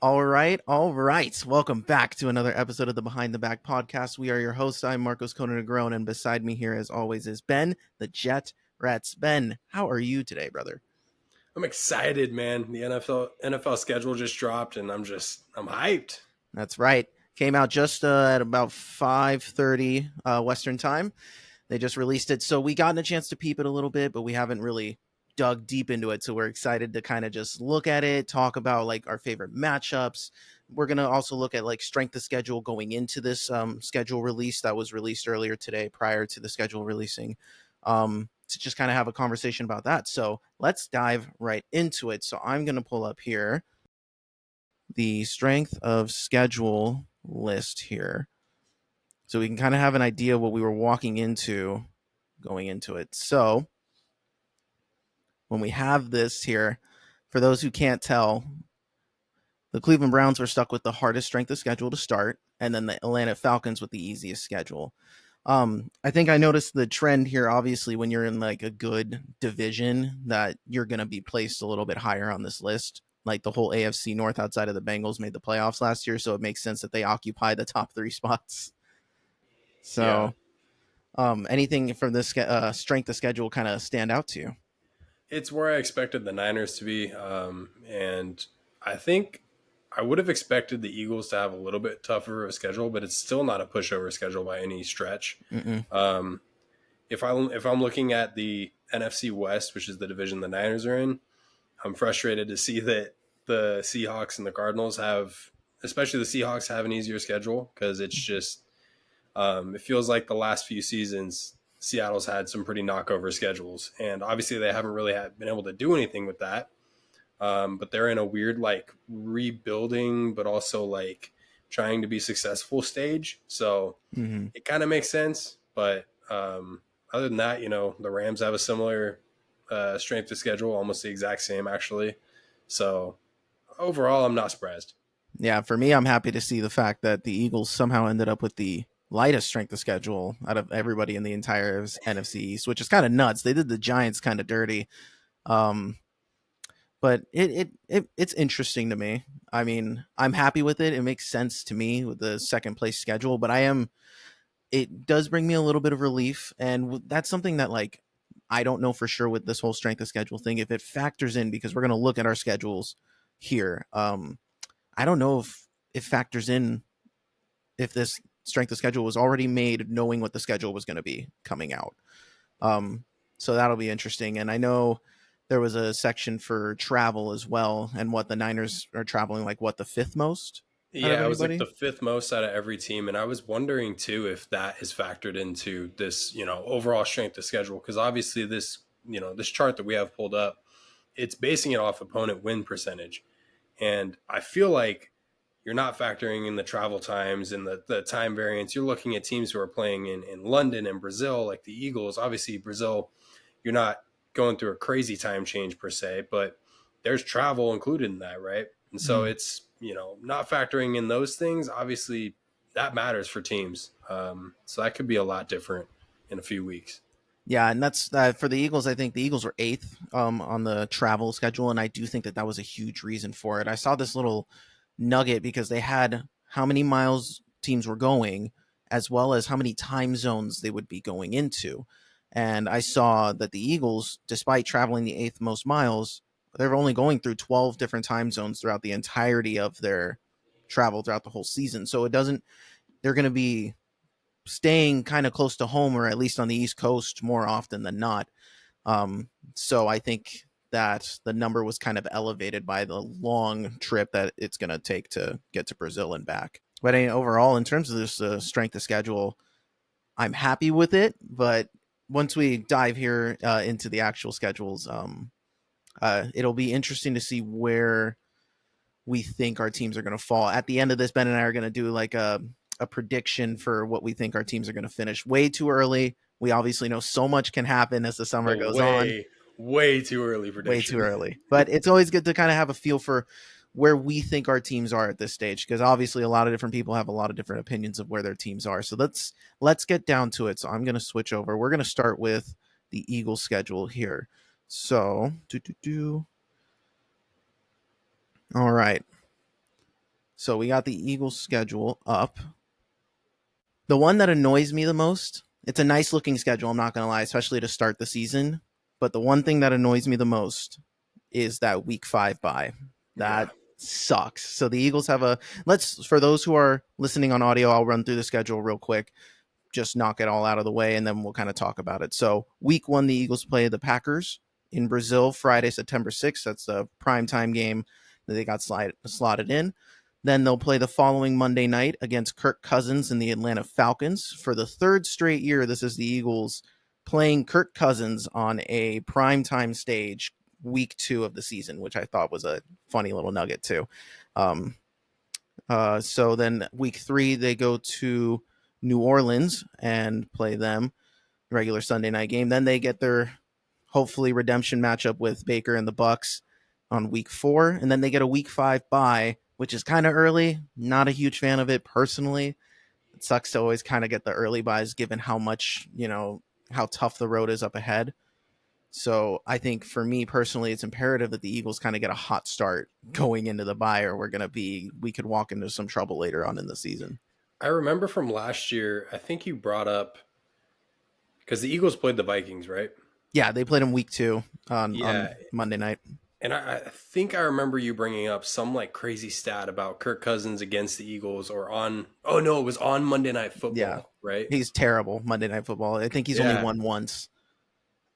All right. Welcome back to another episode of the Behind the Back podcast. We are your hosts. I'm Marcos Conan, and beside me here, as always, is Ben, the Jet Rats. Ben, how are you today, brother? I'm excited, man. The NFL schedule just dropped, and I'm hyped. That's right. Came out just at about 5:30 Western time. They just released it, so we gotten a chance to peep it a little bit, but we haven't really dug deep into it. So we're excited to kind of just look at it, talk about like our favorite matchups. We're gonna also look at like strength of schedule going into this schedule release that was released earlier today, prior to the schedule releasing. To just kind of have a conversation about that. So let's dive right into it. So I'm gonna pull up here the strength of schedule list here, so we can kind of have an idea of what we were walking into going into it. So when we have this here, for those who can't tell, the Cleveland Browns were stuck with the hardest strength of schedule to start, and then the Atlanta Falcons with the easiest schedule. I think I noticed the trend here, obviously, when you're in like a good division, that you're going to be placed a little bit higher on this list. Like the whole AFC North outside of the Bengals made the playoffs last year, so it makes sense that they occupy the top three spots. Yeah, So, anything from this strength of schedule kind of stand out to you? it's where I expected the Niners to be, and I think I would have expected the Eagles to have a little bit tougher of a schedule, but it's still not a pushover schedule by any stretch. Mm-mm. Um, if I'm looking at the NFC West, which is the division the Niners are in, I'm frustrated to see that the Seahawks and the Cardinals have, especially the Seahawks, have an easier schedule because it's just it feels like the last few seasons, Seattle's had some pretty knockover schedules, and obviously they haven't really been able to do anything with that. But they're in a weird like rebuilding, but also like trying to be successful stage. So Mm-hmm. it kind of makes sense. But other than that, the Rams have a similar strength of schedule, almost the exact same actually. So overall, I'm not surprised. Yeah, for me, I'm happy to see the fact that the Eagles somehow ended up with the lightest strength of schedule out of everybody in the entire NFC East, which is kind of nuts. They did the Giants kind of dirty, um, but it's interesting to me. I mean, I'm happy with it. It makes sense to me with the second place schedule, but it does bring me a little bit of relief, and that's something that like I don't know for sure with this whole strength of schedule thing if it factors in, because we're going to look at our schedules here. I don't know if it factors in if this strength of schedule was already made knowing what the schedule was going to be coming out. Um, so that'll be interesting. And I know there was a section for travel as well, and what the Niners are traveling, like what, the fifth most out of Yeah, it was like anybody? the fifth most out of every team, and I was wondering too if that is factored into this, overall strength of schedule. Because obviously, this chart that we have pulled up, it's basing it off opponent win percentage, and I feel like you're not factoring in the travel times and the time variance. You're looking at teams who are playing in London and Brazil, like the Eagles. Obviously, Brazil, you're not going through a crazy time change per se, but there's travel included in that, right? And so Mm. it's, not factoring in those things. Obviously, that matters for teams. So that could be a lot different in a few weeks. Yeah, and that's for the Eagles. I think the Eagles were eighth on the travel schedule, and I do think that that was a huge reason for it. I saw this little nugget because they had how many miles teams were going, as well as how many time zones they would be going into. And I saw that the Eagles, despite traveling the eighth most miles, they're only going through 12 different time zones throughout the entirety of their travel throughout the whole season. So it doesn't, they're going to be staying kind of close to home, or at least on the East Coast, more often than not. So I think that the number was kind of elevated by the long trip that it's going to take to get to Brazil and back. But overall, in terms of this strength of schedule, I'm happy with it. But once we dive here into the actual schedules, it'll be interesting to see where we think our teams are going to fall. At the end of this, Ben and I are going to do like a prediction for what we think our teams are going to finish. Way too early. We obviously know so much can happen as the summer Well, goes on. way too early Way too prediction. early. But it's always good to kind of have a feel for where we think our teams are at this stage, because obviously a lot of different people have a lot of different opinions of where their teams are. So let's get down to it. So I'm going to switch over. We're going to start with the Eagles schedule here. So, all right. So we got the Eagles schedule up. The one that annoys me the most, it's a nice looking schedule, I'm not going to lie, especially to start the season. But the one thing that annoys me the most is that week 5 bye. Yeah. That sucks. So the Eagles have a, let's, for those who are listening on audio, I'll run through the schedule real quick, just knock it all out of the way, and then we'll kind of talk about it. So week 1, the Eagles play the Packers in Brazil Friday, September 6th. That's the prime time game that they got slotted in. Then they'll play the following Monday night against Kirk Cousins and the Atlanta Falcons. For the third straight year, this is the Eagles playing Kirk Cousins on a primetime stage week 2 of the season, which I thought was a funny little nugget too. Um, so then week 3, they go to New Orleans and play them regular Sunday night game. Then they get their hopefully redemption matchup with Baker and the Bucks on week 4, and then they get a week 5 bye, which is kind of early. Not a huge fan of it personally. It sucks to always kind of get the early buys given how much, how tough the road is up ahead. So I think for me personally, it's imperative that the Eagles kind of get a hot start going into the bye, or we could walk into some trouble later on in the season. I remember from last year, I think you brought up because the Eagles played the Vikings, right? Yeah, they played in week 2 Yeah. on Monday night. And I think I remember you bringing up some like crazy stat about Kirk Cousins against the Eagles or on, oh no, it was on Monday Night Yeah, Football, right? he's terrible Monday Night Football. I think he's only Yeah. won once.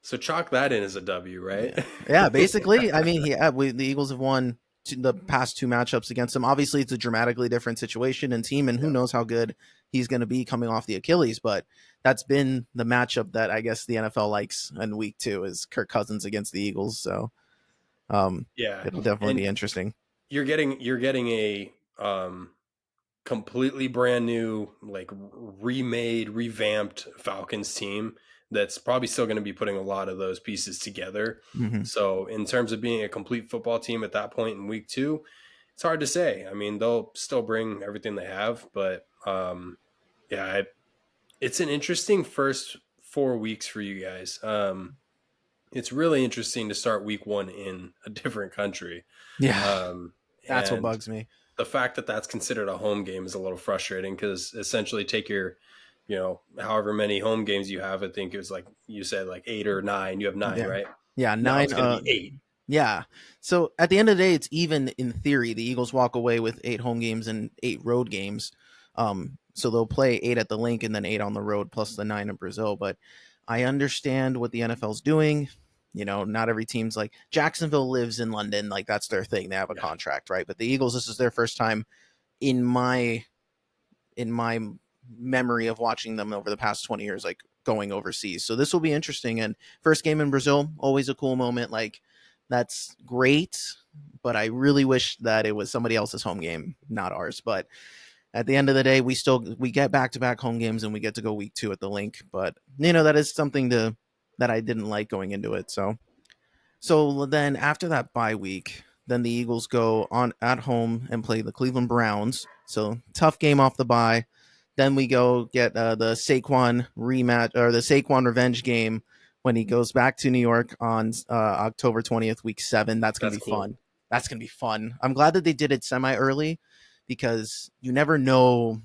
So chalk that in as a W, right? Yeah, yeah. Basically, I mean, the Eagles have won the past 2 matchups against him. Obviously, it's a dramatically different situation and team, and who Yeah. knows how good he's going to be coming off the Achilles. But that's been the matchup that I guess the NFL likes in week 2 is Kirk Cousins against the Eagles. So Yeah. it'll definitely And be interesting. you're getting a completely brand new, like remade, revamped Falcons team that's probably still going to be putting a lot of those pieces together. Hmm. So, in terms of being a complete football team at that point in week 2, it's hard to say. I mean, they'll still bring everything they have, but yeah, it's an interesting first 4 weeks for you guys. It's really interesting to start week 1 in a different country. Yeah, Um, that's what and bugs me. the fact that that's considered a home game is a little frustrating because essentially take your, however many home games you have. I think it was like you said, like 8 or 9. You have 9, Yeah, right? yeah, Now 9. it's going to be 8. Yeah. So at the end of the day, it's even in theory. The Eagles walk away with 8 home games and 8 road games. So they'll play 8 at the link and then 8 on the road plus the 9 in Brazil. But I understand what the NFL's doing. Not every team's like Jacksonville lives in London, like that's their thing. They have a Yeah. contract, right? But the Eagles, this is their first time in my memory of watching them over the past 20 years, like going overseas. So this will be interesting. And first game in Brazil, always a cool moment. Like that's great, but I really wish that it was somebody else's home game, not ours. But at the end of the day, we get back to back home games and we get to go week 2 at the link. But that is something that I didn't like going into it. So then after that bye week, then the Eagles go on at home and play the Cleveland Browns. So tough game off the bye. Then we go get the Saquon rematch or the Saquon revenge game when he goes back to New York on October 20th, week 7. That's gonna That's be cool. fun. That's gonna be fun. I'm glad that they did it semi early because you never know,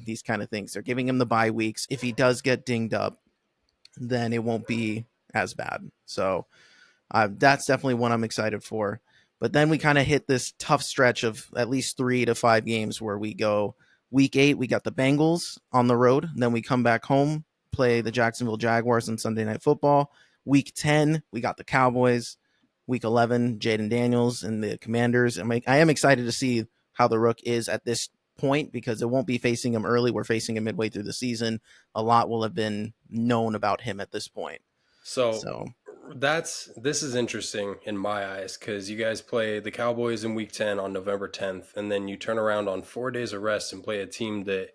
these kind of things. They're giving him the bye weeks. If he does get dinged up, then it won't be as bad. So that's definitely one I'm excited for. But then we kind of hit this tough stretch of at least 3 to 5 games where we go week 8, we got the Bengals on the road. Then we come back home, play the Jacksonville Jaguars on Sunday Night Football. Week 10, we got the Cowboys. Week 11, Jaden Daniels and the Commanders. I am excited to see how the Rook is at this point because it won't be facing him early. We're facing him midway through the season. A lot will have been known about him at this point. So So this is interesting in my eyes because you guys play the Cowboys in week 10 on November 10th, and then you turn around on 4 days of rest and play a team that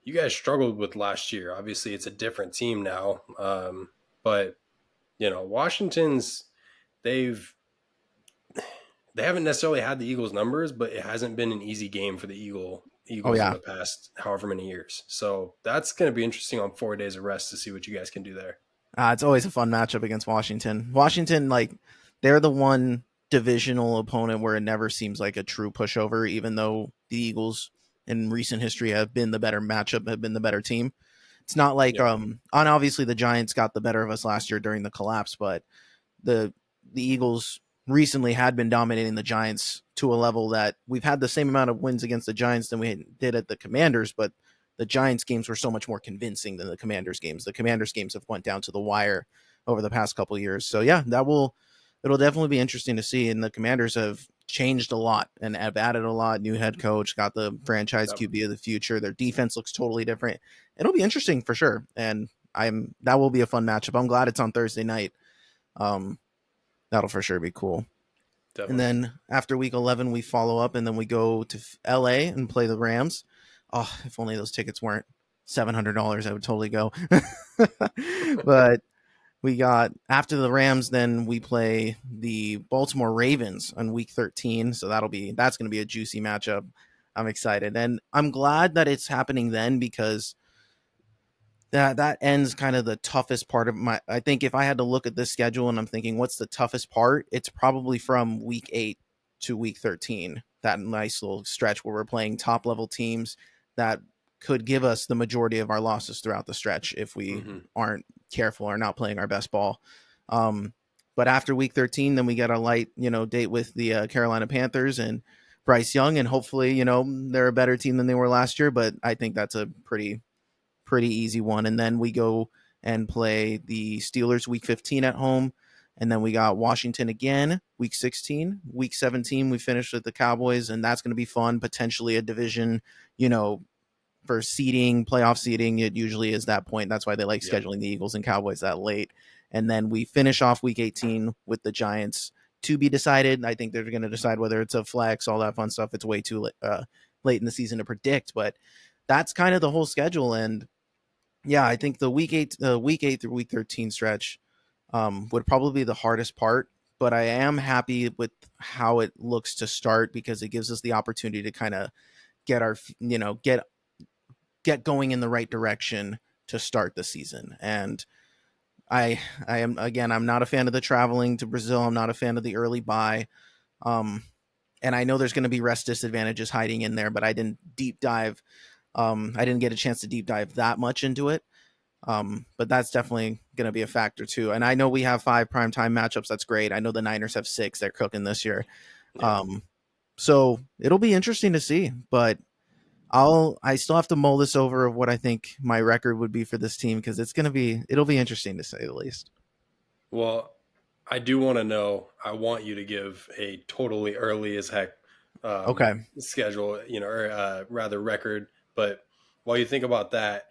you guys struggled with last year. Obviously, it's a different team now, but Washington's they've they haven't necessarily had the Eagles' numbers, but it hasn't been an easy game for the oh Eagles in yeah. the past however many years. So that's going to be interesting on 4 days of rest to see what you guys can do there. It's always a fun matchup against Washington. Washington, like, they're the one divisional opponent where it never seems like a true pushover, even though the Eagles in recent history have been the better matchup, have been the better team. It's not like Yeah. on obviously the Giants got the better of us last year during the collapse, but the the Eagles recently had been dominating the Giants to a level that we've had the same amount of wins against the Giants than we did at the Commanders, but the Giants games were so much more convincing than the Commanders games. The Commanders games have went down to the wire over the past couple of years. So yeah, it'll definitely be interesting to see. And the Commanders have changed a lot and have added a lot. New head coach, got the franchise Yep. QB of the future. Their defense looks totally different. It'll be interesting for sure. And that will be a fun matchup. I'm glad it's on Thursday night. Um, that'll for sure be cool. And Definitely. then after week 11, we follow up and then we go to LA and play the Rams. Oh, if only those tickets weren't $700, I would totally go. But we got after the Rams, then we play the Baltimore Ravens on week 13. So that's going to be a juicy matchup. I'm excited. And I'm glad that it's happening then because that ends kind of the toughest part of my. I think if I had to look at this schedule and I'm thinking what's the toughest part, it's probably from week 8 to week 13. That nice little stretch where we're playing top level teams that could give us the majority of our losses throughout the stretch if we Hmm. aren't careful or not playing our best ball. Um, but after week 13, then we get a light, date with the Carolina Panthers and Bryce Young, and hopefully, they're a better team than they were last year. But I think that's a pretty easy one. And then we go and play the Steelers week 15 at home. And then we got Washington again, week 16. Week 17, we finished with the Cowboys, and that's going to be fun. Potentially a division, you know, for seeding, playoff seeding. It usually is that point. That's why they like Yep. scheduling the Eagles and Cowboys that late. And then we finish off week 18 with the Giants to be decided. I think they're going to decide whether it's a flex, all that fun stuff. It's way too late in the season to predict, but that's kind of the whole schedule. And yeah, I think the week 8 through week 13 stretch would probably be the hardest part. But I am happy with how it looks to start because it gives us the opportunity to kind of get our get going in the right direction to start the season. And I am again I'm not a fan of the traveling to Brazil. I'm not a fan of the early bye. Um, and I know there's going to be rest disadvantages hiding in there, but I didn't deep dive. I didn't get a chance to deep dive that much into it. But that's definitely going to be a factor too. And I know we have 5 primetime matchups. That's great. I know the Niners have 6. They're cooking this year. Yeah. Um, so it'll be interesting to see. But I still have to mull this over of what I think my record would be for this team because it'll be interesting to say the least. Well, I do want to know. I want you to give a totally early as heck Okay. schedule, or rather record. But while you think about that,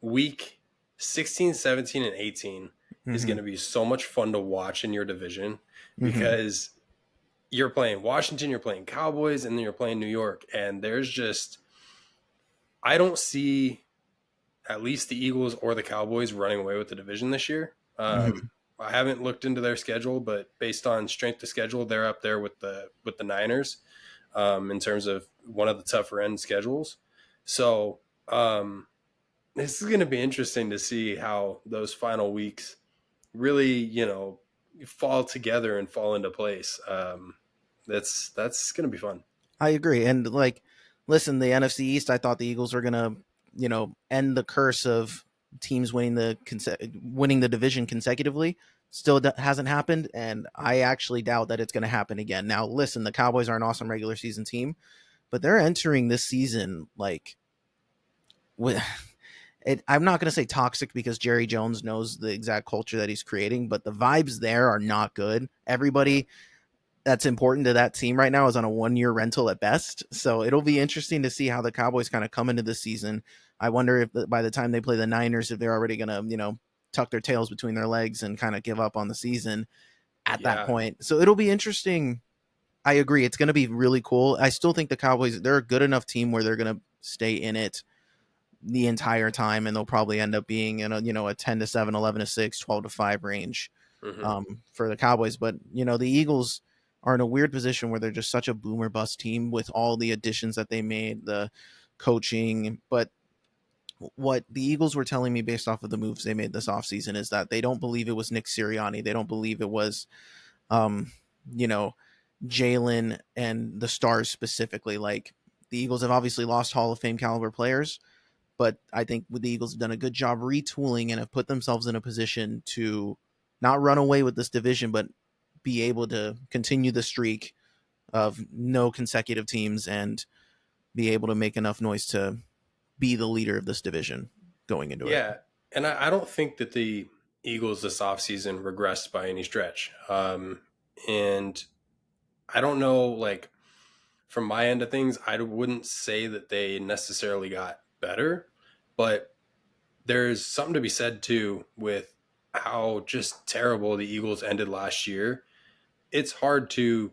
week 16, 17, and 18 is going Mm-hmm. to be so much fun to watch in your division Mm-hmm. because you're playing Washington, you're playing Cowboys, and then you're playing New York. And I don't see at least the Eagles or the Cowboys running away with the division this year. Mm-hmm. I haven't looked into their schedule, but based on strength of schedule, they're up there with the Niners in terms of one of the tougher end schedules. So this is going to be interesting to see how those final weeks really, fall together and fall into place. That's going to be fun. I agree. And like, listen, the NFC East, I thought the Eagles were gonna, end the curse of teams winning the division consecutively. Still hasn't happened, and I actually doubt that it's going to happen again. Now, listen, the Cowboys are an awesome regular season team, but they're entering this season like with it. I'm not going to say toxic because Jerry Jones knows the exact culture that he's creating, but the vibes there are not good. Yeah. Everybody that's important to that team right now is on a 1 year rental at best. So it'll be interesting to see how the Cowboys kind of come into the season. I wonder if by the time they play the Niners, if they're already going to, tuck their tails between their legs and kind of give up on the season at that Yeah. point. So it'll be interesting. I agree. It's going to be really cool. I still think the Cowboys, they're a good enough team where they're going to stay in it the entire time and they'll probably end up being in a 10-7, 11-6, 12-5 range Hmm. for the Cowboys. But the Eagles are in a weird position where they're just such a boomer bust team with all the additions that they made, the coaching. But what the Eagles were telling me based off of the moves they made this offseason is that they don't believe it was Nick Sirianni. They don't believe it was, um, you know, Jalen and the stars specifically. Like the Eagles have obviously lost Hall of Fame caliber players, but I think the Eagles have done a good job retooling and have put themselves in a position to not run away with this division, but be able to continue the streak of no consecutive teams and be able to make enough noise to be the leader of this division going into it. Yeah, and I don't think that the Eagles this offseason regressed by any stretch. And I don't know, like from my end of things, I wouldn't say that they necessarily got better, but there's something to be said too with how just terrible the Eagles ended last year. It's hard to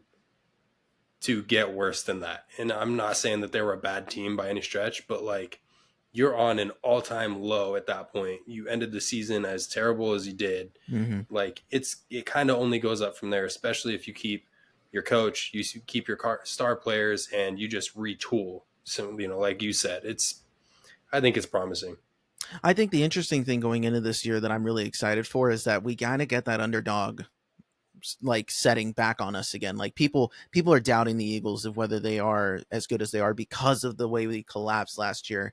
get worse than that. And I'm not saying that they were a bad team by any stretch, but like you're on an all-time low at that point. You ended the season as terrible as you did. Mm-hmm. Like it kind of only goes up from there, especially if you keep your coach, you keep your star players, and you just retool. So like you said, I think it's promising. I think the interesting thing going into this year that I'm really excited for is that we kind of get that underdog like setting back on us again. Like people are doubting the Eagles of whether they are as good as they are because of the way we collapsed last year.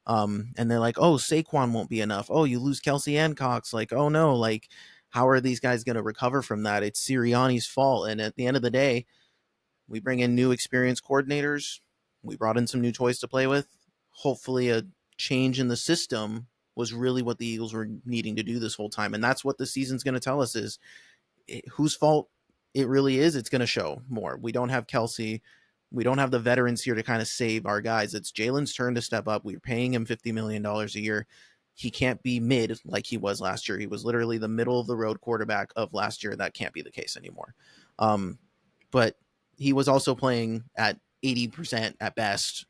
And they're like, oh, Saquon won't be enough. Oh, you lose Kelsey and Cox. Like, oh no, like how are these guys going to recover from that? It's Sirianni's fault. And at the end of the day, we bring in new experienced coordinators. We brought in some new toys to play with. Hopefully, a change in the system was really what the Eagles were needing to do this whole time, and that's what the season's going to tell us is whose fault it really is. It's going to show more. We don't have Kelsey. We don't have the veterans here to kind of save our guys. It's Jalen's turn to step up. We're paying him $50 million a year. He can't be mid like he was last year. He was literally the middle of the road quarterback of last year. That can't be the case anymore. Um, but he was also playing at 80% at best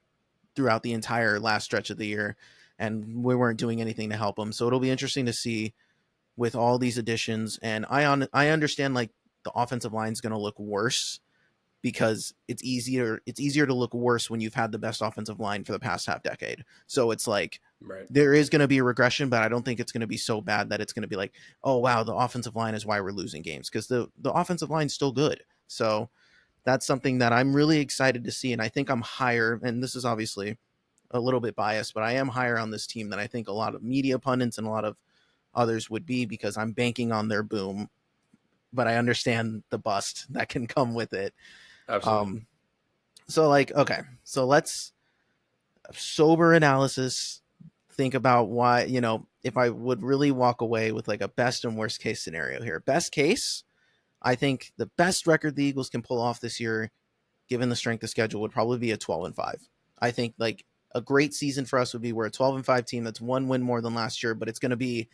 throughout the entire last stretch of the year, and we weren't doing anything to help him. So it'll be interesting to see with all these additions. And I understand like the offensive line is going to look worse because it's easier to look worse when you've had the best offensive line for the past half decade. So it's like Right. there is going to be a regression, but I don't think it's going to be so bad that it's going to be like, oh wow, the offensive line is why we're losing games, because the offensive line's still good. So that's something that I'm really excited to see. And I think I'm higher, and this is obviously a little bit biased, but I am higher on this team than I think a lot of media pundits and a lot of others would be, because I'm banking on their boom, but I understand the bust that can come with it. Absolutely. Um, so like, okay, so let's sober analysis think about why, if I would really walk away with like a best and worst case scenario here. Best case, I think the best record the Eagles can pull off this year, given the strength of schedule, would probably be a 12-5. I think like a great season for us would be we're a 12-5 team that's one win more than last year, but it's going to be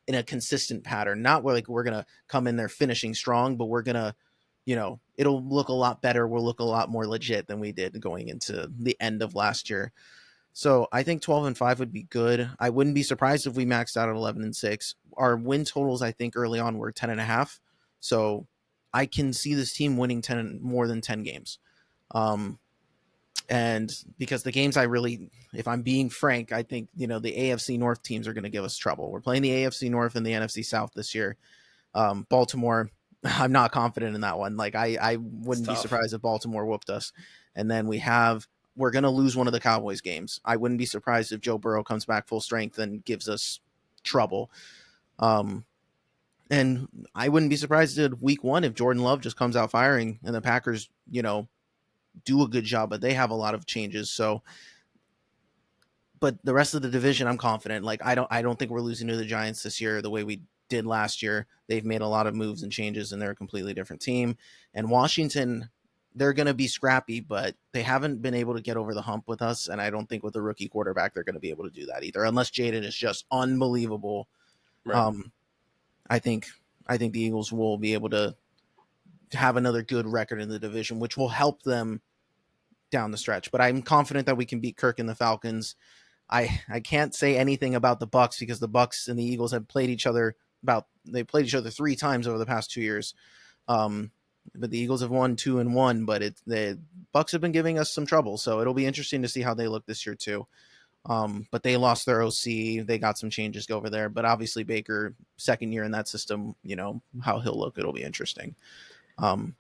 in a consistent pattern. Not where like we're going to come in there finishing strong, but we're going to, it'll look a lot better. We'll look a lot more legit than we did going into the end of last year. So I think 12-5 would be good. I wouldn't be surprised if we maxed out at 11-6. Our win totals, I think, early on were 10.5. So I can see this team winning 10 more than 10 games. Um, and because the games I really, if I'm being frank, I think, the AFC North teams are going to give us trouble. We're playing the AFC North and the NFC South this year. Baltimore, I'm not confident in that one. Like I It's wouldn't be tough. surprised if Baltimore whooped us. And then we're going to lose one of the Cowboys games. I wouldn't be surprised if Joe Burrow comes back full strength and gives us trouble. Um, and I wouldn't be surprised at week one if Jordan Love just comes out firing and the Packers, do a good job, but they have a lot of changes. So, but the rest of the division, I'm confident. Like I don't think we're losing to the Giants this year the way we did last year. They've made a lot of moves and changes, and they're a completely different team. And Washington, they're going to be scrappy, but they haven't been able to get over the hump with us. And I don't think with a rookie quarterback they're going to be able to do that either, unless Jaden is just unbelievable. Right. Um, I think I think the Eagles will be able to have another good record in the division, which will help them down the stretch. But I'm confident that we can beat Kirk and the Falcons. I can't say anything about the Bucks because the Bucks and the Eagles have played each other they played each other 3 times over the past 2 years. But the Eagles have won 2-1, but the Bucks have been giving us some trouble, so it'll be interesting to see how they look this year too. But they lost their OC, they got some changes over there, but obviously Baker, second year in that system, how he'll look, it'll be interesting. Um,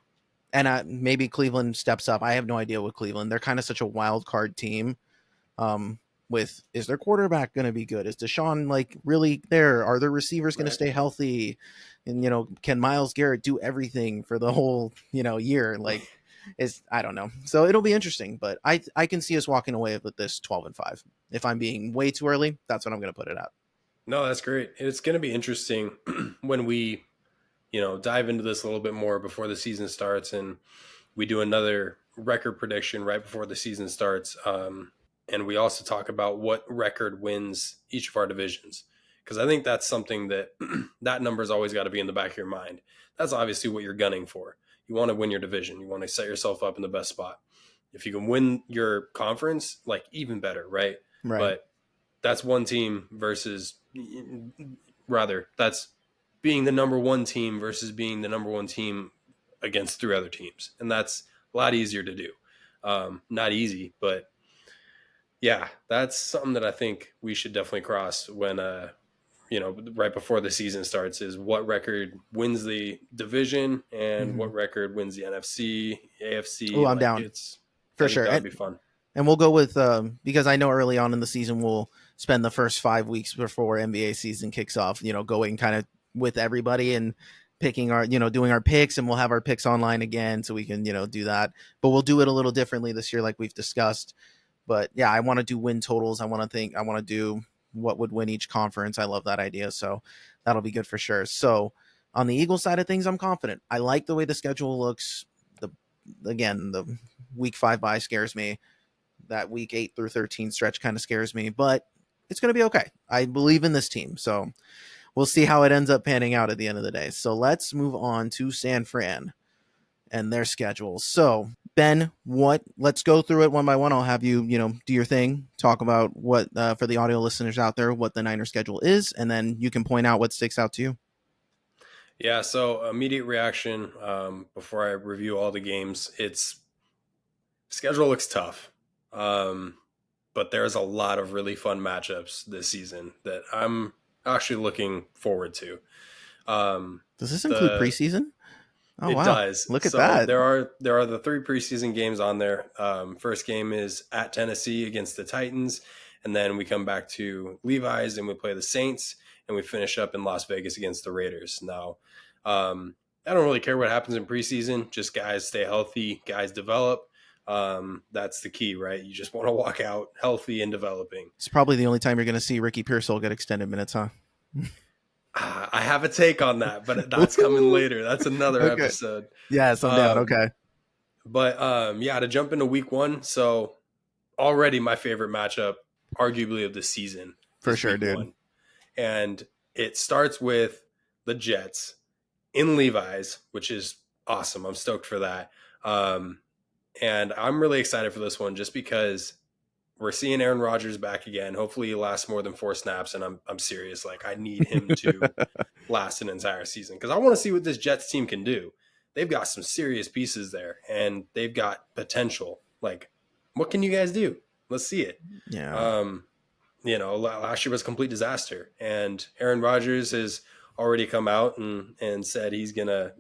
And maybe Cleveland steps up. I have no idea with Cleveland. They're kind of such a wild card team. Um, with is their quarterback going to be good? Is Deshaun like really there? Are their receivers going to Right. stay healthy? And can Miles Garrett do everything for the whole year? Like, is I don't know. So it'll be interesting, but I can see us walking away with this 12-5. If I'm being way too early, that's what I'm going to put it at. No, that's great. It's going to be interesting when we, dive into this a little bit more before the season starts, and we do another record prediction right before the season starts. And we also talk about what record wins each of our divisions. Because I think that's something that that number's always got to be in the back of your mind. That's obviously what you're gunning for. You want to win your division. You want to set yourself up in the best spot. If you can win your conference, like even better, right? Right. But that's one team versus rather that's being the number one team versus being the number one team against three other teams, and that's a lot easier to do. Not easy, but yeah, that's something that I think we should definitely cross when right before the season starts is what record wins the division and Mm-hmm. what record wins the NFC, Oh, AFC. I'm Like down it's, I for think sure. that would be fun. And we'll go with because I know early on in the season we'll spend the first 5 weeks before NBA season kicks off, going kind of with everybody and picking our, doing our picks, and we'll have our picks online again so we can, do that. But we'll do it a little differently this year, like we've discussed. But yeah, I want to do win totals. I want to do what would win each conference. I love that idea. So that'll be good for sure. So on the Eagles side of things, I'm confident. I like the way the schedule looks. The Again, the week 5 bye scares me. That week 8 through 13 stretch kind of scares me, but it's going to be okay. I believe in this team. So we'll see how it ends up panning out at the end of the day. So let's move on to San Fran and their schedules. So, Ben, let's go through it one by one. I'll have you, do your thing, talk about what, for the audio listeners out there, what the Niner schedule is, and then you can point out what sticks out to you. Yeah, so immediate reaction before I review all the games. It's schedule looks tough, um, but there's a lot of really fun matchups this season that I'm actually looking forward to. Um, Does this include the preseason? Oh, It wow. does. Look at So that. there are the three preseason games on there. First game is at Tennessee against the Titans, and then we come back to Levi's and we play the Saints, and we finish up in Las Vegas against the Raiders. Now, I don't really care what happens in preseason. Just guys stay healthy, guys develop. That's the key, right? You just want to walk out healthy and developing. It's probably the only time you're going to see Ricky Pearsall get extended minutes, huh? I have a take on that, but that's coming later. That's another Okay. episode. Yes, I'm down. Um, Okay. But yeah, to jump into week one, so already my favorite matchup, arguably of the season, For is sure, week dude. one. And it starts with the Jets in Levi's, which is awesome. I'm stoked for that. Um, and I'm really excited for this one just because we're seeing Aaron Rodgers back again. Hopefully he lasts more than 4 snaps. And I'm serious. Like I need him to last an entire season because I want to see what this Jets team can do. They've got some serious pieces there and they've got potential. Like, what can you guys do? Let's see it. Yeah. Um, last year was a complete disaster, and Aaron Rodgers has already come out and said he's gonna,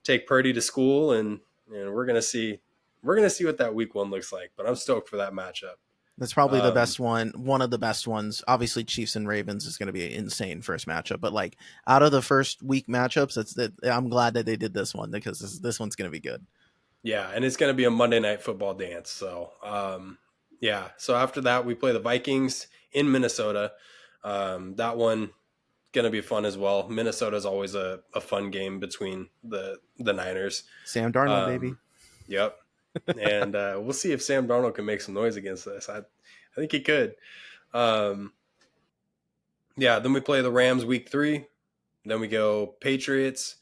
take Purdy to school, and we're gonna see what that week one looks like. But I'm stoked for that matchup. That's probably the Um, best one of the best ones. Obviously, Chiefs and Ravens is going to be an insane first matchup, but like out of the first week matchups, I'm glad that they did this one because this one's going to be good. Yeah, and it's going to be a Monday Night Football dance. So, yeah. So after that, we play the Vikings in Minnesota. That one going to be fun as well. Minnesota is always a fun game between the Niners. Sam Darnold, baby. Um, yep. And we'll see if Sam Darnold can make some noise against us. I think he could. Um, yeah. Then we play the Rams week 3. Then we go Patriots,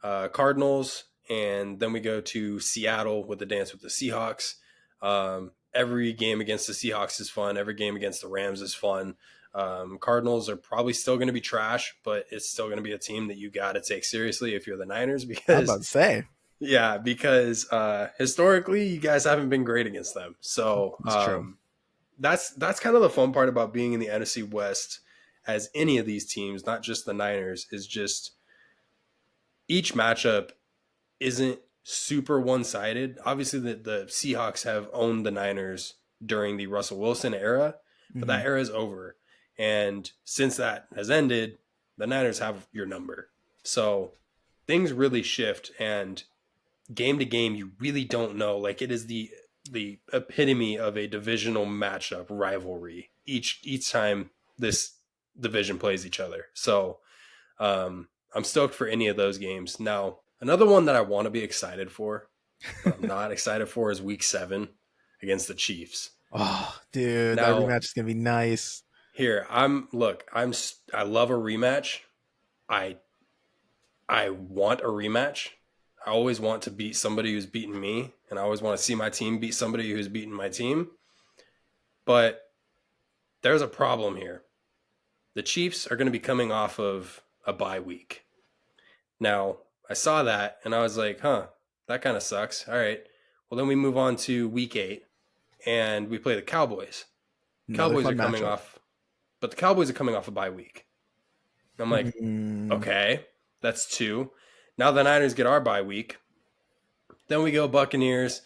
Cardinals, and then we go to Seattle with the dance with the Seahawks. Every game against the Seahawks is fun. Every game against the Rams is fun. Cardinals are probably still going to be trash, but it's still going to be a team that you got to take seriously if you're the Niners I'm about because, to say yeah, because historically you guys haven't been great against them. So it's true. that's kind of the fun part about being in the NFC West as any of these teams, not just the Niners, is just each matchup isn't super one sided. Obviously, the Seahawks have owned the Niners during the Russell Wilson era, but Hmm. that era is over. And since that has ended, the Niners have your number. So things really shift, and game to game, you really don't know. Like, it is the epitome of a divisional matchup rivalry each time this division plays each other. So I'm stoked for any of those games. Now, another one that I want to be excited for, but I'm not excited for, is Week 7 against the Chiefs. Oh, dude, that Now, rematch is gonna be nice. here I love a rematch. I I want a rematch. I always want to beat somebody who's beaten me, and I always want to see my team beat somebody who's beaten my team. But there's a problem here. The Chiefs are going to be coming off of a bye week. Now, I saw that and I was like, huh, that kind of sucks. All right. Well, then we move on to week 8 and we play the Cowboys. Another Cowboys are fun coming matchup. off, but the Cowboys are coming off a bye week. I'm like, Mm, okay, that's 2. Now the Niners get our bye week. Then we go Buccaneers,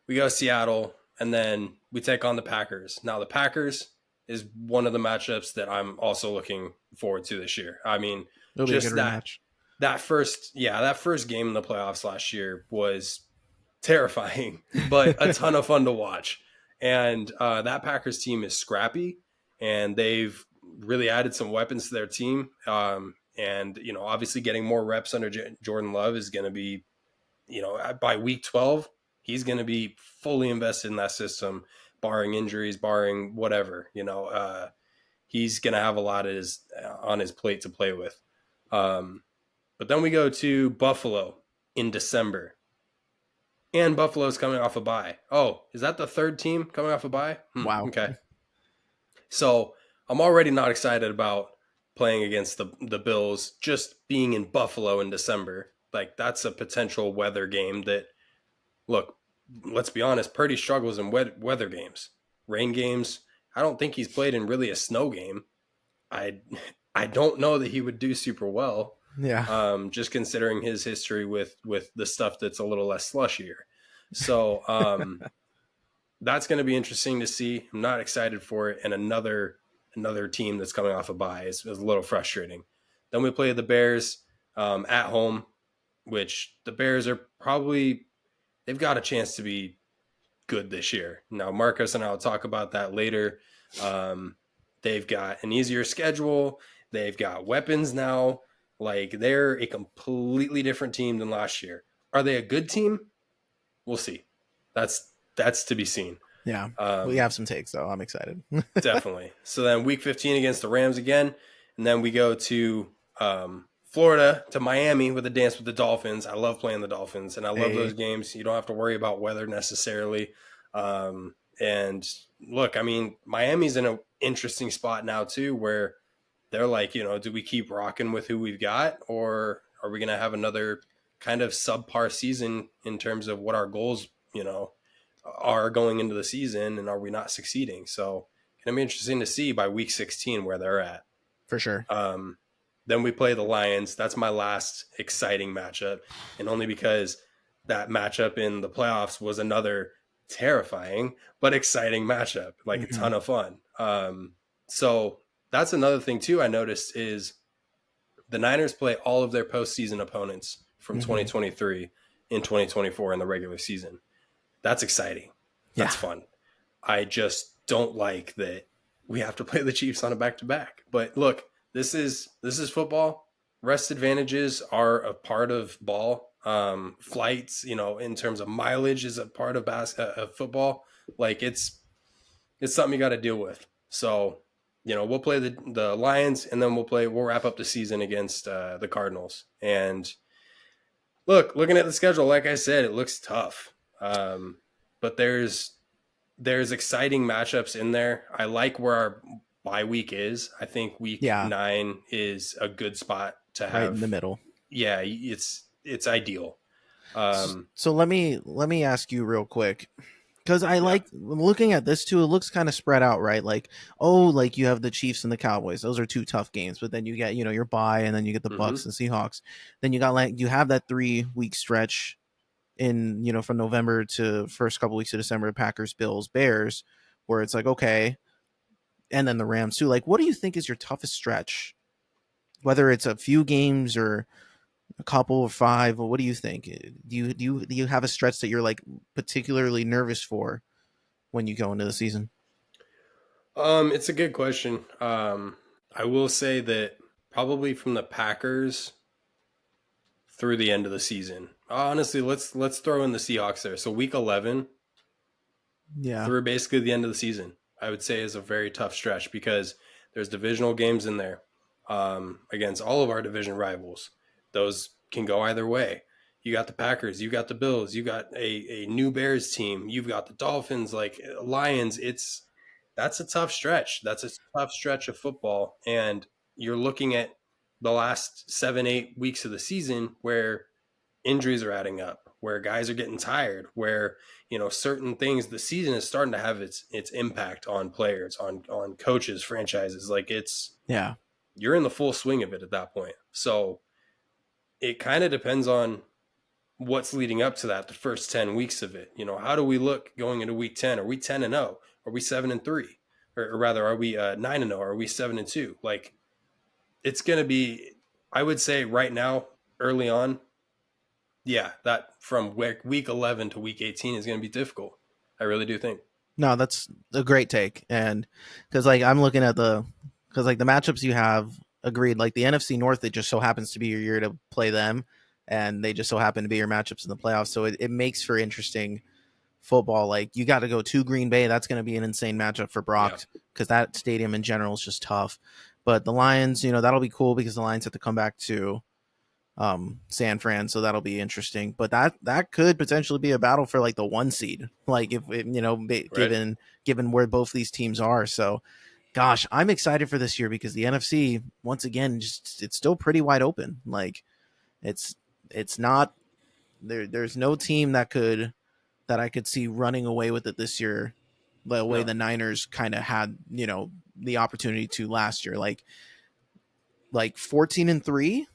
we go Seattle, and then we take on the Packers. Now the Packers is one of the matchups that I'm also looking forward to this year. I mean, it'll be a good just that rematch. that first game in the playoffs last year was terrifying, but a ton of fun to watch. And that Packers team is scrappy, and they've really added some weapons to their team. And obviously, getting more reps under Jordan Love is going to be, by week 12, he's going to be fully invested in that system, barring injuries, barring whatever. He's going to have a lot of on his plate to play with. But then we go to Buffalo in December, and Buffalo's coming off a bye. Oh, is that the third team coming off a bye? Wow. Okay. So I'm already not excited about playing against the Bills, just being in Buffalo in December. Like, that's a potential weather game that, look, let's be honest, Purdy struggles in weather games. Rain games, I don't think he's played in really a snow game. I I don't know that he would do super well, Yeah, just considering his history with the stuff that's a little less slushier. So that's going to be interesting to see. I'm not excited for it, and another team that's coming off a bye is a little frustrating. Then we play the Bears at home, which the Bears are probably, they've got a chance to be good this year. Now, Marcos and I will talk about that later. Um, they've got an easier schedule. They've got weapons now. Like, they're a completely different team than last year. Are they a good team? We'll see. That's to be seen. yeah. We Um, have some takes though. I'm excited. Definitely. So then week 15 against the Rams again, and then we go to Florida, to Miami with a dance with the Dolphins. I love playing the Dolphins, and I love those Hey, games. You don't have to worry about weather necessarily. And look, I mean, Miami's in an interesting spot now too, where they're like, do we keep rocking with who we've got, or are we going to have another kind of subpar season in terms of what our goals, are going into the season, and are we not succeeding? So it's going to be interesting to see by week 16 where they're at. for sure. Um, then we play the Lions. That's my last exciting matchup, and only because that matchup in the playoffs was another terrifying but exciting matchup, like a Hmm. ton of fun. So that's another thing too. I noticed is the Niners play all of their postseason opponents from Hmm. 2023 in 2024 in the regular season. That's exciting. Yeah, That's fun. I just don't like that we have to play the Chiefs on a back to back. But look, this is football. Rest advantages are a part of ball. Flights, in terms of mileage, is a part of of football. Like, it's something you got to deal with. So, we'll play the Lions, and then we'll wrap up the season against the Cardinals. And looking at the schedule, like I said, it looks tough. But there's exciting matchups in there. I like where our bye week is. I think week yeah. 9 is a good spot to Right in the have. middle. Yeah, it's ideal. So, Um, so let me ask you real quick, because I yeah. like looking at this too. It looks kind of spread out, right? Like, oh, like you have the Chiefs and the Cowboys. Those are two tough games, but then you get your bye, and then you get the Hmm. Bucks and Seahawks. Then you got like you have that 3-week stretch in, from November to first couple weeks of December, Packers, Bills, Bears, where it's like, okay, and then the Rams too. Like, what do you think is your toughest stretch? Whether it's a few games or a couple or five, what do you think? Do you have a stretch that you're like particularly nervous for when you go into the season? It's a good question. I will say that probably from the Packers through the end of the season. Honestly, let's throw in the Seahawks there. So week 11 Yeah, through basically the end of the season, I would say is a very tough stretch because there's divisional games in there against all of our division rivals. Those can go either way. You got the Packers, you got the Bills, you got a new Bears team, you've got the Dolphins, like Lions. That's a tough stretch. That's a tough stretch of football, and you're looking at the last 7, 8 weeks of the season where injuries are adding up, where guys are getting tired, where certain things, the season is starting to have its impact on players, on coaches, franchises. Like yeah. you're in the full swing of it at that point. So it kind of depends on what's leading up to that, the first 10 weeks of it. How do we look going into week 10? Are we 10-0? Are we 7-3? Or rather, are we 9-0? Are we 7-2? Like it's going to be, I would say right now, early on, yeah, that from week 11 to week 18 is going to be difficult. I really do think. No, that's a great take, and because like I'm looking at because like the matchups you have, agreed. Like the NFC North, it just so happens to be your year to play them, and they just so happen to be your matchups in the playoffs. So it makes for interesting football. Like you got to go to Green Bay. That's going to be an insane matchup for Yeah. Brock because that stadium in general is just tough. But the Lions, that'll be cool because the Lions have to come back to San Fran, so that'll be interesting. But that could potentially be a battle for like the one seed, like if Right. given where both these teams are. So gosh, I'm excited for this year because the NFC once again just it's still pretty wide open. Like it's it's not there's no team that I could see running away with it this year the way No. the Niners kind of had, the opportunity to last year. Like 14-3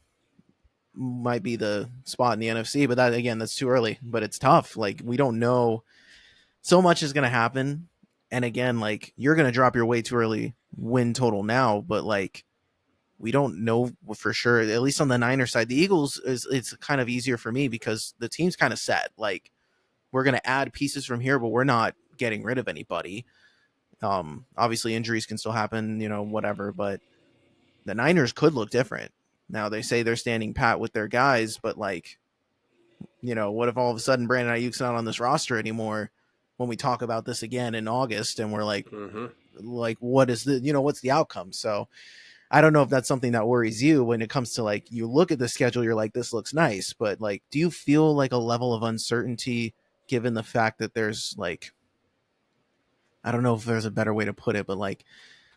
might be the spot in the NFC, but that again, that's too early. But it's tough. Like we don't know, so much is going to happen, and again, like you're going to drop your way too early win total now, but like we don't know for sure. At least on the Niners side, the Eagles is it's kind of easier for me because the team's kind of set. Like we're going to add pieces from here, but we're not getting rid of anybody. Obviously injuries can still happen, whatever, but the Niners could look different. Now they say they're standing pat with their guys, but like what if all of a sudden Brandon Ayuk's not on this roster anymore when we talk about this again in August and we're Mm-hmm. like what is the what's the outcome? So I don't know if that's something that worries you when it comes to like you look at the schedule, you're like, this looks nice, but like do you feel like a level of uncertainty given the fact that there's like I don't know if there's a better way to put it, but like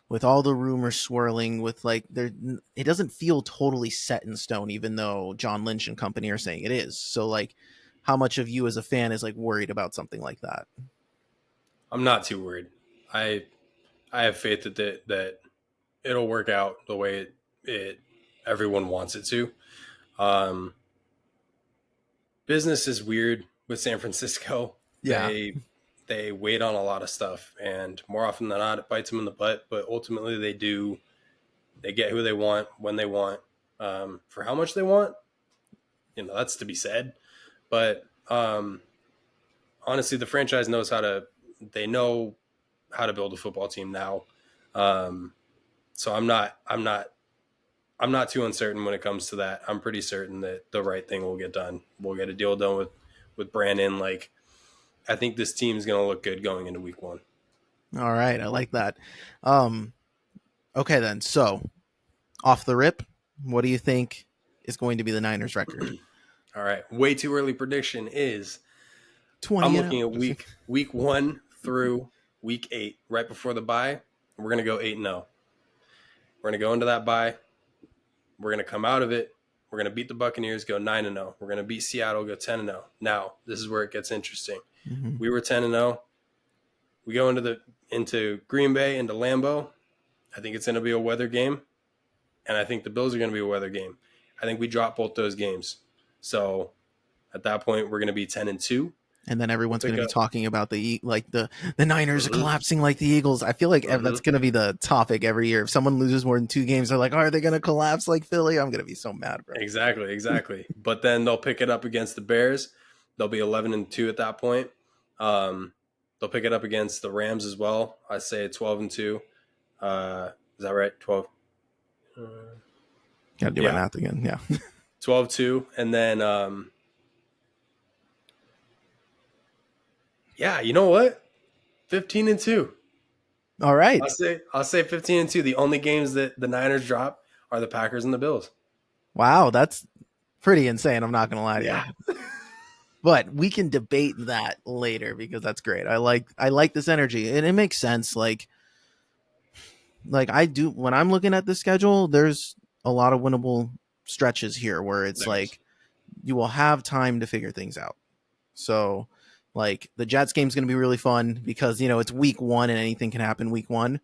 with all the rumors swirling with like there it doesn't feel totally set in stone even though John Lynch and company are saying it is. So like how much of you as a fan is like worried about something like that? I'm not too worried. I I have faith that it'll work out the way it everyone wants it to. Um, Business is weird with San Francisco. Yeah. They wait on a lot of stuff, and more often than not, it bites them in the butt. But ultimately, they do. They get who they want when they want, for how much they want. That's to be said. But honestly, the franchise knows how to. They know how to build a football team now. Um, so I'm not too uncertain when it comes to that. I'm pretty certain that the right thing will get done. We'll get a deal done with Brandon. Like I think this team is going to look good going into week 1. All right, I like that. um okay then, so off the rip, what do you think is going to be the Niners record? All right, way too early prediction is 20 I'm and looking at 0. week 1 through week 8, right before the bye. We're going to go 8-0. We're going to go into that bye. We're going to come out of it. We're going to beat the Buccaneers, go 9-0. We're going to beat Seattle, go 10-0. Now, this is where it gets interesting. Mm-hmm. We were 10-0. We go into Green Bay, into Lambeau. I think it's going to be a weather game, and I think the Bills are going to be a weather game. I think we drop both those games. So At that point, we're going to be 10-2. And then We'll everyone's going pick to be up. talking about the Niners are Hmm. collapsing like the Eagles. I feel like Hmm. that's going to be the topic every year. If someone loses more than 2 games, they're like, "Are they going to collapse like Philly?" I'm going to be so mad, bro. Exactly, exactly. But then they'll pick it up against the Bears. They'll be 11-2 at that point. Um, they'll pick it up against the Rams as well. I say 12-2. Is that right? 12. Uh, Got to do my yeah, math again. Yeah. 12-2, and then yeah, you know what? 15-2. All right. I'll say 15-2. The only games that the Niners drop are the Packers and the Bills. Wow, that's pretty insane. I'm not going to lie to you. Yeah, But we can debate that later because that's great. I like this energy and it makes sense. Like I do when I'm looking at the schedule, there's a lot of winnable stretches here where it's there is. like you will have time to figure things out. So like the Jets game's going to be really fun because it's week 1 and anything can happen week 1.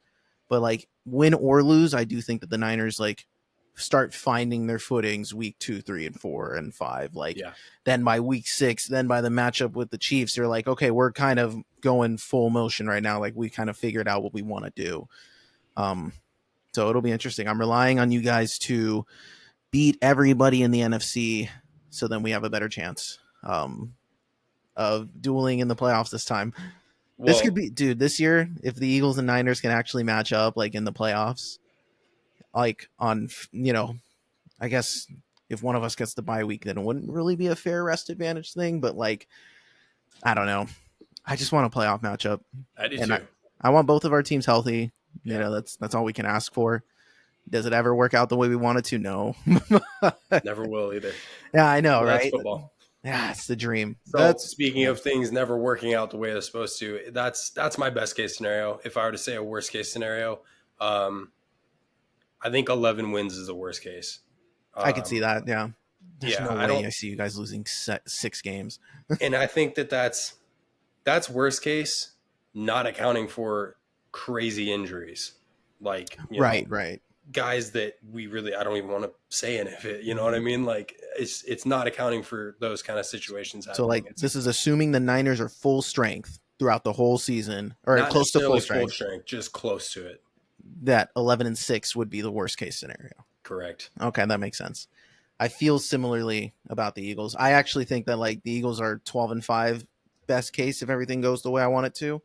But like win or lose, I do think that the Niners like start finding their footings week 2, 3, and 4 and 5. Like Yeah, then by week 6, then by the matchup with the Chiefs, they're like, okay, we're kind of going full motion right now. Like we kind of figured out what we want to do. Um, so it'll be interesting. I'm relying on you guys to beat everybody in the NFC, so then we have a better chance of dueling in the playoffs this time. This could well, be, dude. This year, if the Eagles and Niners can actually match up, like in the playoffs, like on, I guess if one of us gets the bye week, then it wouldn't really be a fair rest advantage thing. But like, I don't know. I just want a playoff matchup, I do and I, too. I want both of our teams healthy. Yeah, That's all we can ask for. Does it ever work out the way we want it to? No. never will either. Yeah, I know, But that's right? football. Yeah, it's the dream. So That's speaking yeah. of things never working out the way they're supposed to, that's my best case scenario. If I were to say a worst case scenario, um, I think 11 wins is the worst case. I could see Um, that. Yeah, there's yeah, no I way don't, I see you guys losing 6 games. and I think that's worst case, not accounting for crazy injuries, like Right, right. guys that I don't even want to say any of it. You know what I mean? Like it's not accounting for those kind of situations So happening. like It's this is assuming the Niners are full strength throughout the whole season or not close to necessarily full full strength. strength, just close to it. That 11-6 would be the worst case scenario. Correct. Okay, that makes sense. I feel similarly about the Eagles. I actually think that like the Eagles are 12-5 best case if everything goes the way I want it to.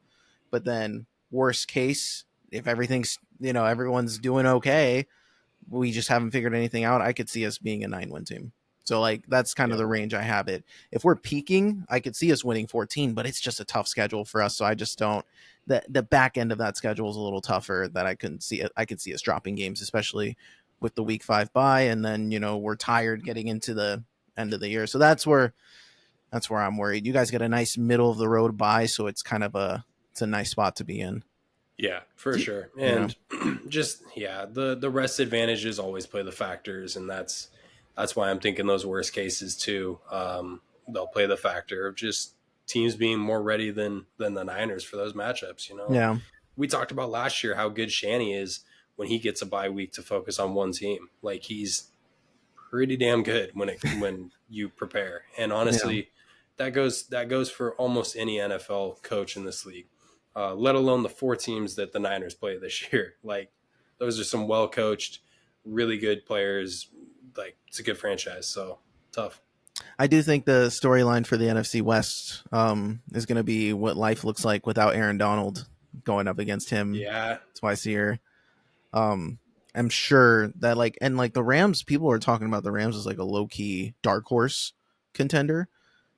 But then worst case, if everything's everyone's doing okay, we just haven't figured anything out. I could see us being a 9-win team. So like that's kind of Yeah. the range I have it. If we're peaking, I could see us winning 14, but it's just a tough schedule for us. So I just don't. The back end of that schedule is a little tougher. That I couldn't see it. I could see us dropping games, especially with the week 5 bye, and then we're tired getting into the end of the year. So that's where I'm worried. You guys get a nice middle of the road bye, so it's a nice spot to be in. Yeah, for sure. Yeah, And just the rest advantages always play the factors, and that's why I'm thinking those worst cases too. They'll play the factor of just teams being more ready than the Niners for those matchups. yeah, We talked about last year how good Shanny is when he gets a bye week to focus on one team. Like he's pretty damn good when you prepare. And yeah. honestly, that goes for almost any NFL coach in this league. Let alone the 4 teams that the Niners play this year. Like those are some well coached, really good players. Like it's a good franchise. So tough. I do think the storyline for the NFC West is going to be what life looks like without Aaron Donald going up against him Yeah. twice a year. Um, I'm sure that like the Rams, people are talking about the Rams as like a low key dark horse contender,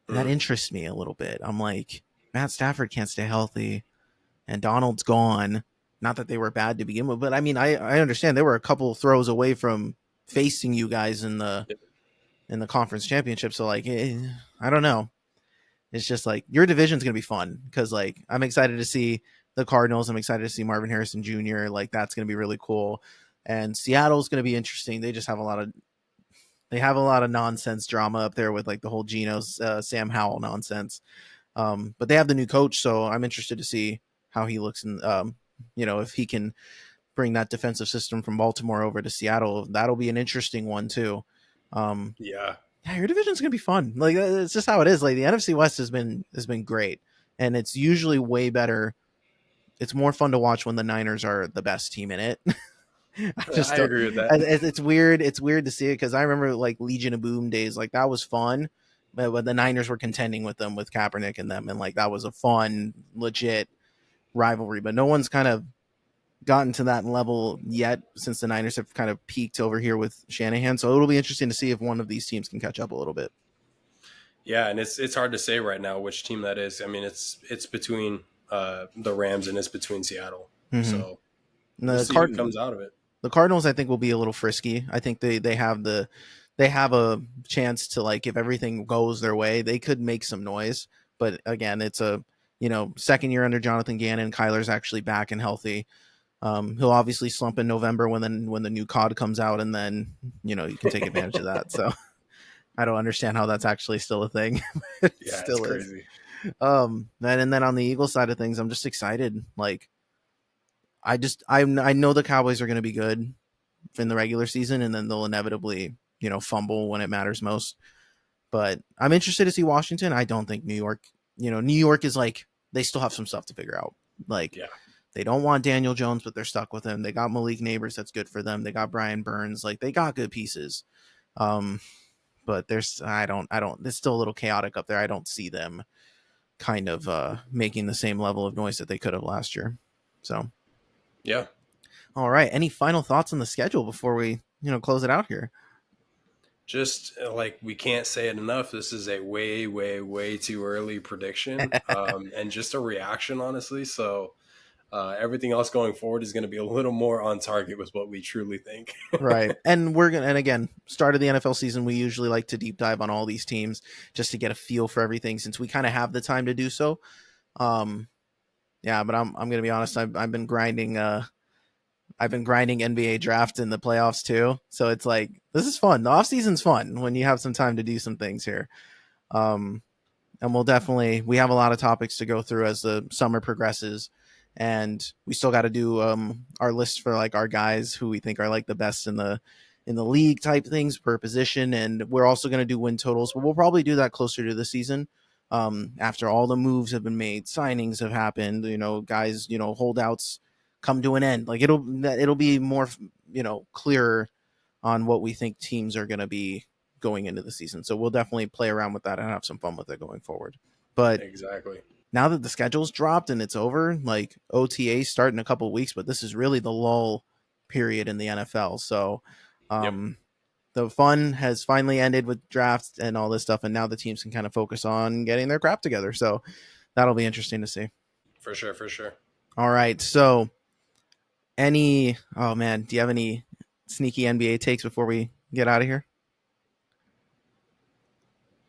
and that Mm. interests me a little bit. I'm like, Matt Stafford can't stay healthy, and Donald's gone. Not that they were bad to begin with, but I mean, I understand they were a couple throws away from facing you guys in the conference championship. So like, I don't know. It's just like your division's gonna be fun because like I'm excited to see the Cardinals. I'm excited to see Marvin Harrison Jr. Like that's gonna be really cool. And Seattle's gonna be interesting. They have a lot of nonsense drama up there with like the whole Geno's Sam Howell nonsense. But they have the new coach, so I'm interested to see how he looks and if he can bring that defensive system from Baltimore over to Seattle. That'll be an interesting one too. Um, Yeah. Yeah, your division's gonna be fun. Like it's just how it is. Like the NFC West has been great, and it's usually way better. It's more fun to watch when the Niners are the best team in it. I just I don't. agree with that. It's weird. It's weird to see it because I remember like Legion of Boom days. Like that was fun, but when the Niners were contending with them with Kaepernick and them, and like that was a fun, legit rivalry. But no one's kind of gotten to that level yet since the Niners have kind of peaked over here with Shanahan. So it'll be interesting to see if one of these teams can catch up a little bit. Yeah, and it's hard to say right now which team that is. I mean, it's between the Rams and it's between Seattle. Mm-hmm. So we'll The see who Card comes out of it. the Cardinals, I think, will be a little frisky. I think they have a chance to like if everything goes their way, they could make some noise. But again, it's a second year under Jonathan Gannon. Kyler's actually back and healthy. He'll obviously slump in November when the new COD comes out, and then you can take advantage of that. So I don't understand how that's actually still a thing. It Yeah, it's still is. crazy. And then on the Eagles side of things, I'm just excited. Like I know the Cowboys are going to be good in the regular season, and then they'll inevitably fumble when it matters most. But I'm interested to see Washington. I don't think New York. New York is like they still have some stuff to figure out. Like Yeah, they don't want Daniel Jones, but they're stuck with him. They got Malik Neighbors, that's good for them. They got Brian Burns, like they got good pieces. Um, but there's I don't. It's still a little chaotic up there. I don't see them kind of making the same level of noise that they could have last year. So, yeah. all right. Any final thoughts on the schedule before we close it out here? Just like we can't say it enough. This is a way, way, way too early prediction, and just a reaction, honestly. So everything else going forward is going to be a little more on target with what we truly think. Right. And again, start of the NFL season, we usually like to deep dive on all these teams just to get a feel for everything since we kind of have the time to do so. Um, yeah, but I'm gonna be honest, I've been grinding NBA draft in the playoffs too. So it's like this is fun. The off season's fun when you have some time to do some things here. Um, and we have a lot of topics to go through as the summer progresses, and we still got to do our list for like our guys who we think are like the best in the league type things per position, and we're also going to do win totals, but we'll probably do that closer to the season, after all the moves have been made, signings have happened, guys, holdouts come to an end. Like it'll be more clearer on what we think teams are going to be going into the season. So we'll definitely play around with that and have some fun with it going forward. But Exactly. now that the schedule's dropped and it's over, like OTA start in a couple of weeks, but this is really the lull period in the NFL. So Yep. um, the fun has finally ended with drafts and all this stuff, and now the teams can kind of focus on getting their crap together. So that'll be interesting to see. For sure. For sure. All right. So oh man, do you have any sneaky NBA takes before we get out of here?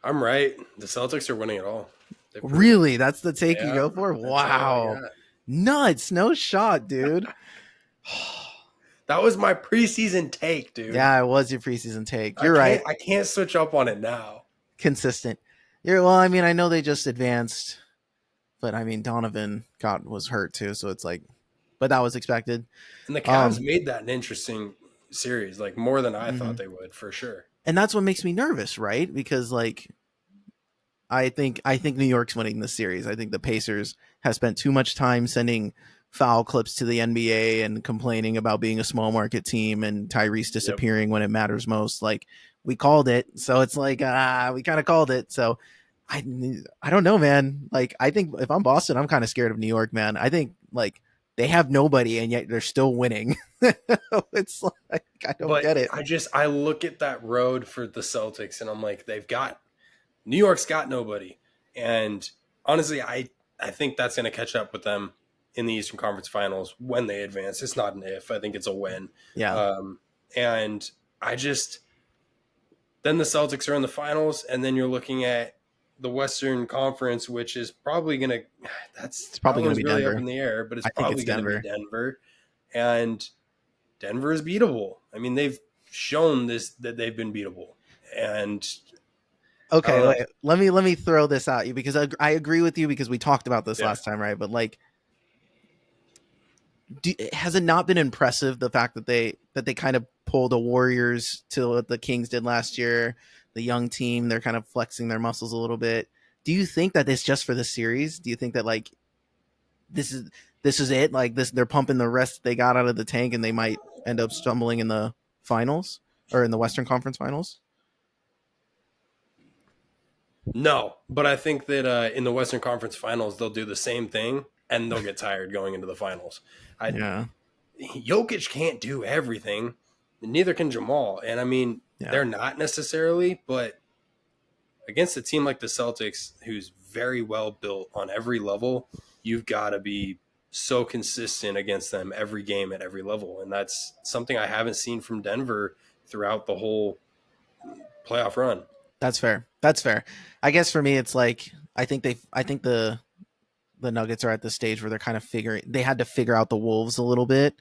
I'm right. The Celtics are winning it all. They've proven it. Really? That's the take you Yeah, go for? that's all I Wow. got. Nuts. No shot, dude. That was my preseason take, dude. Yeah, it was your preseason take. I You're right. can't I can't switch up on it now. Consistent. Well, I mean, I know they just advanced, but I mean, Donovan was hurt too, so it's like, but that was expected. And the Cavs Um, made that an interesting series, like more than I thought mhm. they would, for sure. And that's what makes me nervous, right? Because like I think New York's winning this series. I think the Pacers have spent too much time sending foul clips to the NBA and complaining about being a small market team and Tyrese Yep. disappearing when it matters most. Like we called it, so it's like we kind of called it. So I I don't know, man. Like I think if I'm Boston, I'm kind of scared of New York, man. I think like they have nobody and yet they're still winning. It's like I don't But get it. I look at that road for the Celtics and I'm like, New York's got nobody. And honestly, I think that's gonna catch up with them in the Eastern Conference Finals when they advance. It's not an if, I think it's a when. Yeah, Um, and I just then the Celtics are in the finals, and then you're looking at the Western Conference, which is probably going to it's that probably going to one's be really up Denver. in the air, but it's I think it's probably going to be Denver. Denver, and Denver is beatable. I mean, they've shown this that they've been beatable, and I don't Okay, know. wait. Let me throw this at you because I agree with you because we talked about this Yeah, last time, right? But like, has it not been impressive the fact that they kind of pulled the Warriors to what the Kings did last year, the young team. They're kind of flexing their muscles a little bit. Do you think that it's just for the series? Do you think that like this is this is it? Like this, they're pumping the rest they got out of the tank, and they might end up stumbling in the finals or in the Western Conference Finals. No, but I think that in the Western Conference Finals they'll do the same thing and they'll get tired going into the finals. I Yeah, Jokic can't do everything, neither can Jamal, and I mean yeah, they're not necessarily, but against a team like the Celtics, who's very well built on every level, you've got to be so consistent against them every game at every level, and that's something I haven't seen from Denver throughout the whole playoff run. that's fair. That's fair. I guess for me, it's like I think the Nuggets are at the stage where they're kind of figuring they had to figure out the Wolves a little bit,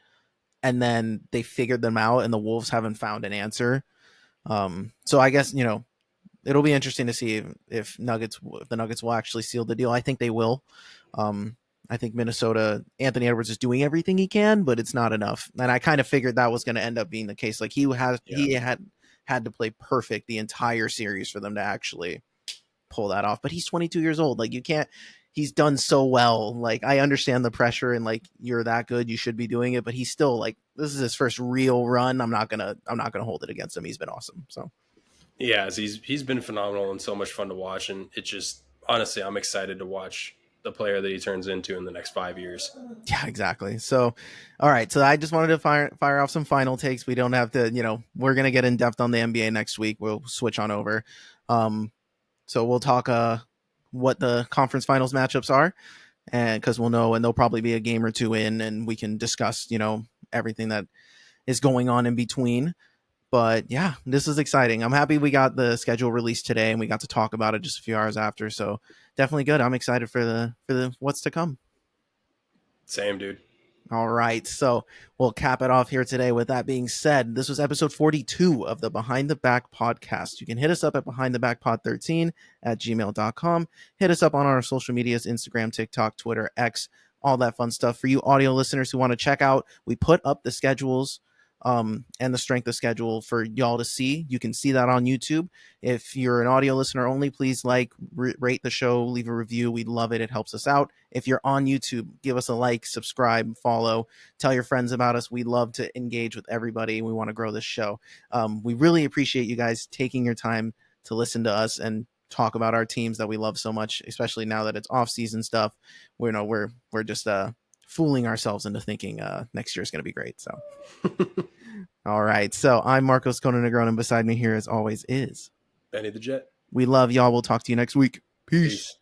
and then they figured them out, and the Wolves haven't found an answer. So I guess it'll be interesting to see if the Nuggets will actually seal the deal. I think they will. Um, I think Minnesota Anthony Edwards is doing everything he can, but it's not enough. And I kind of figured that was going to end up being the case. Like Yeah. he had to play perfect the entire series for them to actually pull that off. But he's 22 years old. Like you can't. He's done so well. Like I understand the pressure and like you're that good, you should be doing it. But he's still like this is his first real run. I'm not gonna hold it against him. He's been awesome. So Yeah, he's been phenomenal and so much fun to watch, and it just honestly, I'm excited to watch the player that he turns into in the next 5 years. yeah, exactly. So, all right. So I just wanted to fire off some final takes. We don't have to, we're gonna get in depth on the NBA next week. We'll switch on over. Um, so we'll talk what the conference finals matchups are, and because we'll know, and there'll probably be a game or two in, and we can discuss, everything that is going on in between. But yeah, this is exciting. I'm happy we got the schedule released today, and we got to talk about it just a few hours after. So definitely good. I'm excited for the what's to come. Same, dude. All right. So we'll cap it off here today. With that being said, this was episode 42 of the Behind the Back podcast. You can hit us up at behindthebackpod13 at gmail.com. Hit us up on our social medias Instagram, TikTok, Twitter, X, all that fun stuff. For you audio listeners who want to check out, we put up the schedules and the strength of schedule for y'all to see. You can see that on YouTube. If you're an audio listener only, please rate the show, leave a review. We'd love it. It helps us out. If you're on YouTube, give us a like, subscribe, follow, tell your friends about us. We love to engage with everybody. We want to grow this show. We really appreciate you guys taking your time to listen to us and talk about our teams that we love so much, especially now that it's off-season stuff. We're just fooling ourselves into thinking next year is going to be great. So, all right. So I'm Marcos Conan Negron, and beside me here, as always, is Benny the Jet. we love y'all. We'll talk to you next week. Peace. Peace.